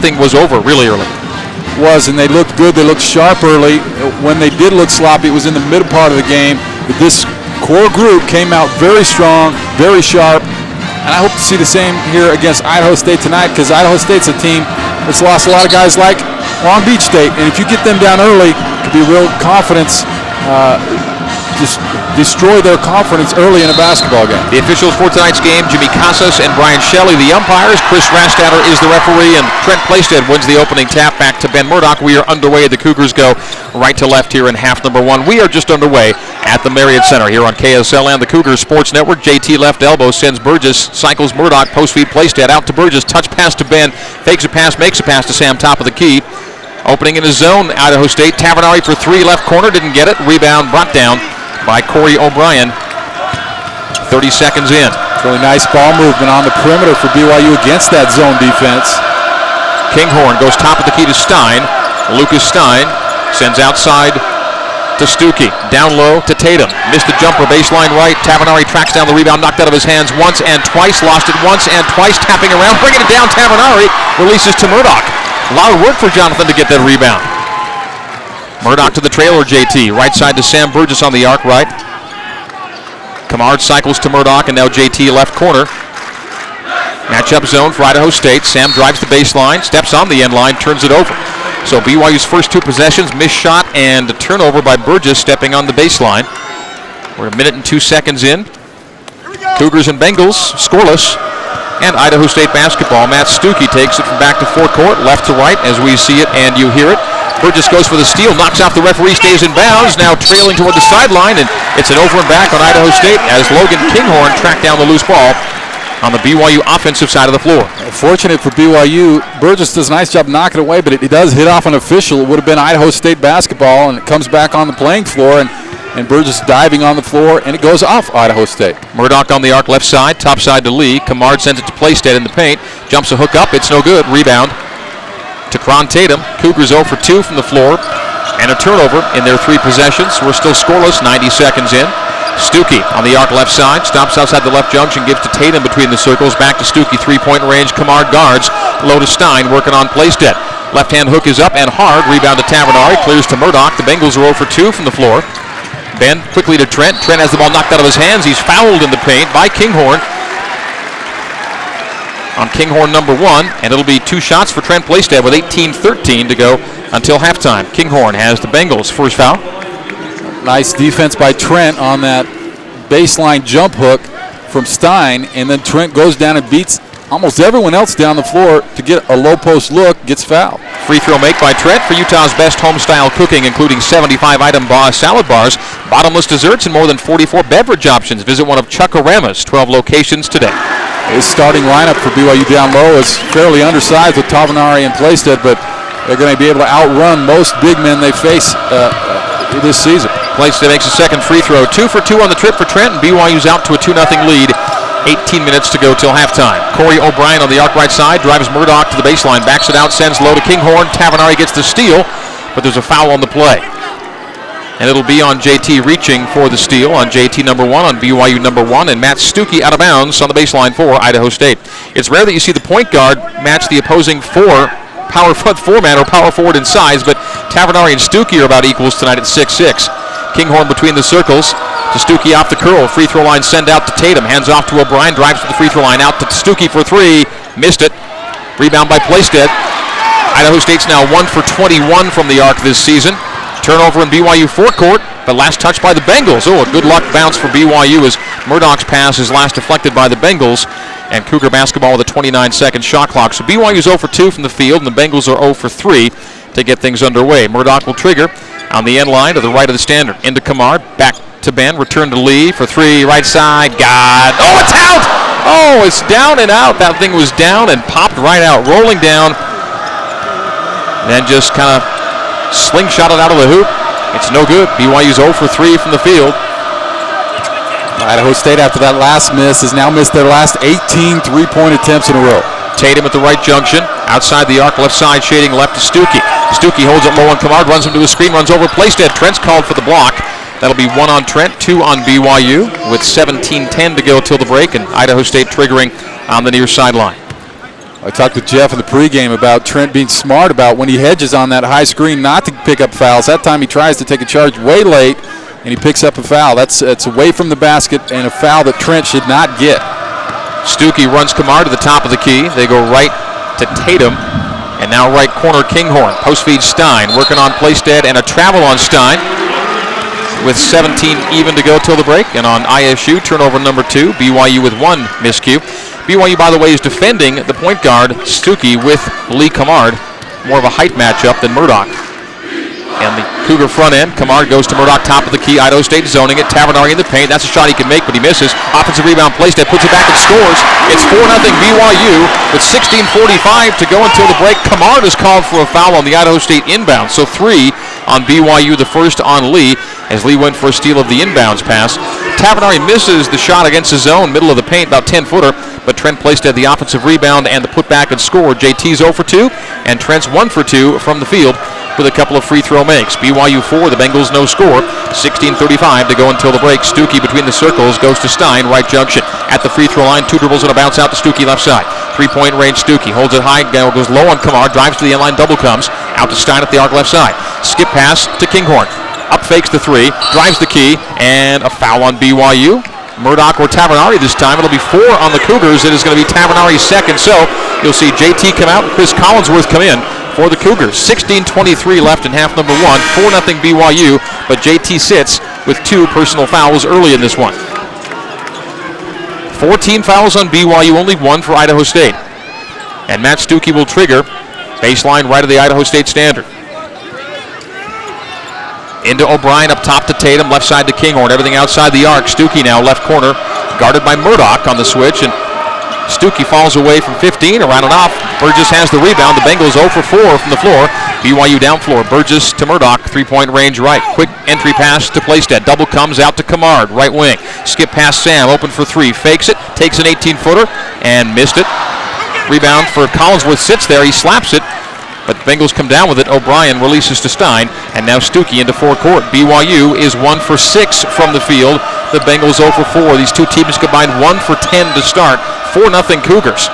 Thing was over really early. And they looked good. They looked sharp early. When they did look sloppy, it was in the middle part of the game. But this core group came out very strong, very sharp, and I hope to see the same here against Idaho State tonight, because Idaho State's a team that's lost a lot of guys like Long Beach State, and if you get them down early, it could be real confidence. Just destroy their confidence early in a basketball game. The officials for tonight's game, Jimmy Casas and Brian Shelley, the umpires. Chris Rastatter is the referee, and Trent Plaisted wins the opening tap back to Ben Murdoch. We are underway. The Cougars go right to left here in half number one. We are just underway at the Marriott Center here on KSL and the Cougars Sports Network. JT left elbow sends Burgess, cycles Murdoch, post feed Plaisted out to Burgess, touch pass to Ben, fakes a pass, makes a pass to Sam, top of the key. Opening in his zone, Idaho State. Tavernari for three, left corner, didn't get it. Rebound brought down by Corey O'Brien. 30 seconds in. Really nice ball movement on the perimeter for BYU against that zone defense. Kinghorn goes top of the key to Stein. Lucas Stein sends outside to Stuckey. Down low to Tatum. Missed the jumper, baseline right. Tavernari tracks down the rebound, knocked out of his hands once and twice. Lost it once and twice, tapping around, bringing it down. Tavernari releases to Murdoch. A lot of work for Jonathan to get that rebound. Murdoch to the trailer, JT. Right side to Sam Burgess on the arc right. Kamard cycles to Murdoch, and now JT left corner. Matchup zone for Idaho State. Sam drives the baseline, steps on the end line, turns it over. So BYU's first two possessions, missed shot and a turnover by Burgess stepping on the baseline. We're a minute and 2 seconds in. Cougars and Bengals scoreless. And Idaho State basketball. Matt Stuckey takes it from back to forecourt, left to right as we see it and you hear it. Burgess goes for the steal, knocks off the referee, stays in bounds, now trailing toward the sideline, and it's an over and back on Idaho State as Logan Kinghorn tracked down the loose ball on the BYU offensive side of the floor. Fortunate for BYU, Burgess does a nice job knocking it away, but it does hit off an official. It would have been Idaho State basketball, and it comes back on the playing floor, and Burgess diving on the floor, and it goes off Idaho State. Murdoch on the arc left side, top side to Lee. Kamard sends it to Plaisted in the paint. Jumps a hook up, it's no good. Rebound to Cron Tatum. Cougars 0 for 2 from the floor, and a turnover in their three possessions. We're still scoreless, 90 seconds in. Stuckey on the arc left side, stops outside the left junction, gives to Tatum between the circles, back to Stuckey, three-point range. Kamard guards, low to Stein, working on Plaisted. Left-hand hook is up and hard. Rebound to Tavernari, clears to Murdoch. The Bengals are 0 for 2 from the floor. Ben quickly to Trent. Trent has the ball knocked out of his hands. He's fouled in the paint by Kinghorn. On Kinghorn number one, and it'll be two shots for Trent Plaisted with 18-13 to go until halftime. Kinghorn has the Bengals' first foul. Nice defense by Trent on that baseline jump hook from Stein, and then Trent goes down and beats almost everyone else down the floor to get a low post look, gets fouled. Free throw make by Trent for Utah's best home-style cooking, including 75-item salad bars, bottomless desserts, and more than 44 beverage options. Visit one of Chuck-O-Rama's 12 locations today. His starting lineup for BYU down low is fairly undersized with Tavernari and Plaisted, but they're going to be able to outrun most big men they face this season. Plaisted makes a second free throw. 2 for 2 on the trip for Trent, and BYU's out to a 2-0 lead. 18 minutes to go till halftime. Corey O'Brien on the arc right side, drives Murdoch to the baseline, backs it out, sends low to Kinghorn. Tavernari gets the steal, but there's a foul on the play. And it'll be on JT reaching for the steal, on JT number one, on BYU number one, and Matt Stuckey out of bounds on the baseline for Idaho State. It's rare that you see the point guard match the opposing power front four-man or power forward in size, but Tavernari and Stuckey are about equals tonight at 6'6". Kinghorn between the circles to Stuckey off the curl. Free throw line send out to Tatum. Hands off to O'Brien. Drives to the free throw line out to Stuckey for three. Missed it. Rebound by Plaisted. Idaho State's now 1 for 21 from the arc this season. Turnover in BYU forecourt, but last touch by the Bengals. Oh, a good luck bounce for BYU as Murdoch's pass is last deflected by the Bengals. And Cougar basketball with a 29-second shot clock. So BYU's 0 for 2 from the field, and the Bengals are 0 for 3 to get things underway. Murdoch will trigger on the end line to the right of the standard. Into Kamard, back to Ben, return to Lee for three, right side, God. Oh, it's out! Oh, it's down and out. That thing was down and popped right out, rolling down. Then just kind of slingshot it out of the hoop. It's no good. BYU's 0 for 3 from the field. Idaho State, after that last miss, has now missed their last 18 three-point attempts in a row. Tatum at the right junction, outside the arc, left side, shading left to Stuckey. Stuckey holds it low on Kamard, runs him to a screen, runs over Plaisted. Trent's called for the block. That'll be 1 on Trent, 2 on BYU, with 17:10 to go till the break, and Idaho State triggering on the near sideline. I talked with Jeff in the pregame about Trent being smart about when he hedges on that high screen not to pick up fouls. That time he tries to take a charge way late, and he picks up a foul. That's away from the basket and a foul that Trent should not get. Stuckey runs Kamar to the top of the key. They go right to Tatum, and now right corner Kinghorn. Post feed Stein, working on Playstead, and a travel on Stein with 17 even to go till the break. And on ISU, turnover number 2, BYU with 1 miscue. BYU, by the way, is defending the point guard, Stuckey, with Lee Kamard. More of a height matchup than Murdoch. And the Cougar front end, Kamard goes to Murdoch, top of the key. Idaho State zoning it. Tavernari in the paint. That's a shot he can make, but he misses. Offensive rebound, Playstead puts it back and scores. It's 4-0 BYU with 16:45 to go until the break. Kamard is called for a foul on the Idaho State inbound. So 3 on BYU, the first on Lee, as Lee went for a steal of the inbounds pass. Tavernari misses the shot against his zone, middle of the paint, about 10-footer, but Trent Playstead the offensive rebound and the putback and score. JT's 0 for 2, and Trent's 1 for 2 from the field with a couple of free throw makes. BYU 4, the Bengals no score. 16:35 to go until the break. Stuckey between the circles goes to Stein, right junction. At the free throw line, 2 dribbles and a bounce out to Stuckey left side. 3-point range, Stuckey holds it high, goes low on Kamar, drives to the end line, double comes. Out to Stein at the arc left side. Skip pass to Kinghorn. Up fakes the 3, drives the key, and a foul on BYU. Murdoch or Tavernari this time. It'll be 4 on the Cougars. It is going to be Tavernari's second. So you'll see JT come out and Chris Collinsworth come in for the Cougars. 16:23 left in half number 1. 4-0 BYU, but JT sits with 2 personal fouls early in this one. 14 fouls on BYU, only 1 for Idaho State. And Matt Stuckey will trigger. Baseline right of the Idaho State standard. Into O'Brien, up top to Tatum, left side to Kinghorn, everything outside the arc. Stuckey now left corner, guarded by Murdoch on the switch, and Stuckey falls away from 15, around and off. Burgess has the rebound. The Bengals 0 for 4 from the floor. BYU down floor. Burgess to Murdoch, 3-point range right. Quick entry pass to Playstead. Double comes out to Kamard, right wing. Skip past Sam, open for 3, fakes it, takes an 18-footer, and missed it. Rebound for Collinsworth, sits there, he slaps it. But the Bengals come down with it. O'Brien releases to Stein, and now Stuckey into forecourt. BYU is 1 for 6 from the field. The Bengals 0 for 4. These two teams combined 1 for 10 to start. 4-0 Cougars.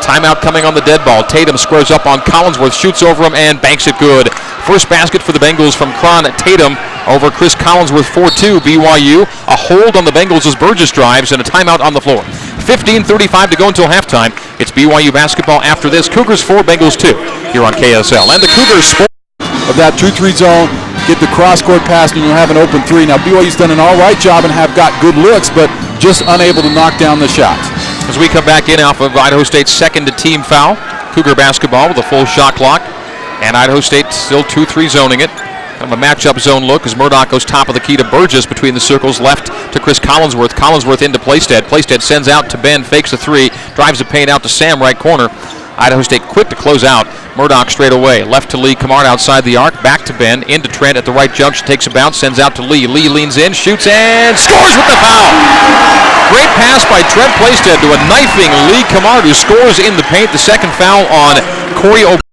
Timeout coming on the dead ball. Tatum squares up on Collinsworth, shoots over him, and banks it good. First basket for the Bengals from Cron Tatum over Chris Collinsworth, 4-2 BYU. A hold on the Bengals as Burgess drives, and a timeout on the floor. 15:35 to go until halftime. It's BYU basketball after this. Cougars 4, Bengals 2 here on KSL. And the Cougars sport Of that 2-3 zone, get the cross-court pass, and you'll have an open 3. Now, BYU's done an all-right job and have got good looks, but just unable to knock down the shots. As we come back in off of Idaho State's second team foul, Cougar basketball with a full shot clock, and Idaho State still 2-3 zoning it. Kind of a matchup zone look as Murdoch goes top of the key to Burgess between the circles, left to Chris Collinsworth. Collinsworth into Playstead. Playstead sends out to Ben, fakes a 3, drives the paint out to Sam, right corner. Idaho State quick to close out. Murdoch straight away. Left to Lee. Kamard outside the arc. Back to Ben. Into Trent at the right junction. Takes a bounce. Sends out to Lee. Lee leans in. Shoots and scores with the foul. Great pass by Trent Playstead to a knifing Lee Kamard, who scores in the paint. The second foul on Corey O'Brien.